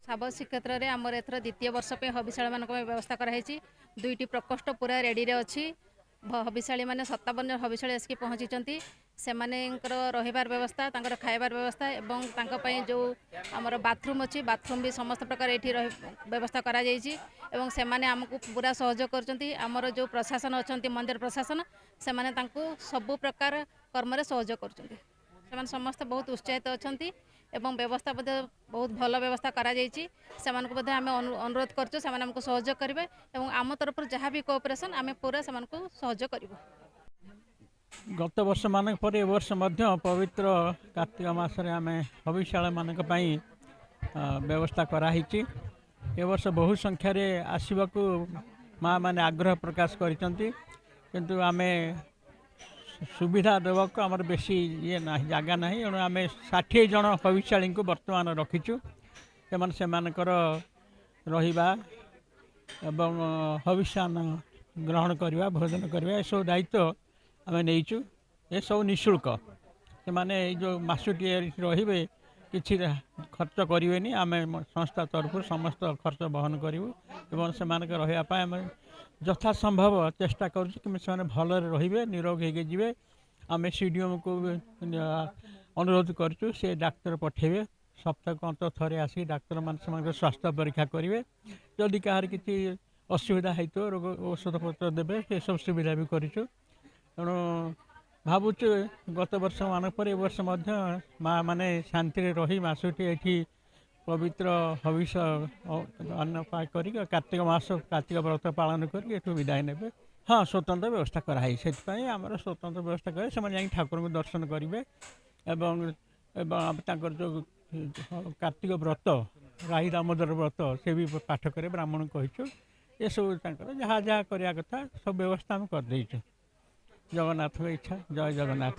शब श्रीक्षेत्र में आमर एथर द्वितीय वर्ष पे हविशाला मान व्यवस्था कराई। दुईटी प्रकोष्ठ पूरा रेडी रे अच्छी। हविशाली मैंने 57 हविशाली आसिक पहुँची से रहीबार व्यवस्था खाइबार व्यवस्था एवं जो आमर बाथरूम अच्छी बाथरूम भी समस्त प्रकार ये व्यवस्था करा जायछि। एवं से माने आमको पूरा सहयोग करचंती। आमर जो प्रशासन अच्छा मंदिर प्रशासन से माने तांको सबु प्रकार कर्म रे सहयोग करचंती। से समस्त बहुत उत्साहित अच्छा एवं व्यवस्था बहुत भल व्यवस्था करा जायछि। आम अनुरोध करछु से आमको सहयोग करेंगे और आम तरफ जहाँ भी कोऑपरेशन आम पूरा से सहयोग करूँ। गत वर्ष मान पर ए वर्ष पवित्र कार्तिक मासरे आम हविशाला मान व्यवस्था कराई। ए वर्ष बहु संख्यार आसवाक माँ मैंने आग्रह प्रकाश किंतु आम सुविधा देवाक आमर बेसी ये ना जगह ना एणु आम 60 जन हविशाली को बर्तमान रखीचु। से रहिबा एवं हविष्यान ग्रहण करवा भोजन करवा ये सब दायित्व आम नहींचु। ये सब निःशुल्क से जो मासुटी रे किसी खर्च करें आम संस्था तरफ समस्त खर्च बहन करूँ और से रहा यथा संभव चेष्टा करें भलरे रे निरोग होके जी। आम सीडीएम को अनुरोध करूँ से डाक्तर पठेबे सप्ताह अंत थे आसिक डाक्तर मान स्वास्थ्य परीक्षा करेंगे। जदि कहार किसी असुविधा हो रोग औषध पत्र देवे से सब सुविधा भी करूँ। तेणु भावुँ गत वर्ष मान पर ए वर्ष माँ मैंने शांति रही मासुटी ये पवित्र हविष अन्न कर कार्तिक मास कार्तिक व्रत पालन कर विदाय ने। हाँ स्वतंत्र व्यवस्था कराई से स्वतंत्र व्यवस्था करें से ठाकुर को दर्शन करेंगे जो कार्तिक व्रत राही दामोदर व्रत से भी पाठ करे ब्राह्मण कहीचु। ये सब जहाँ जहाँ करवा कथा सब व्यवस्था हम कर जगन्नाथ इच्छा। जय जगन्नाथ।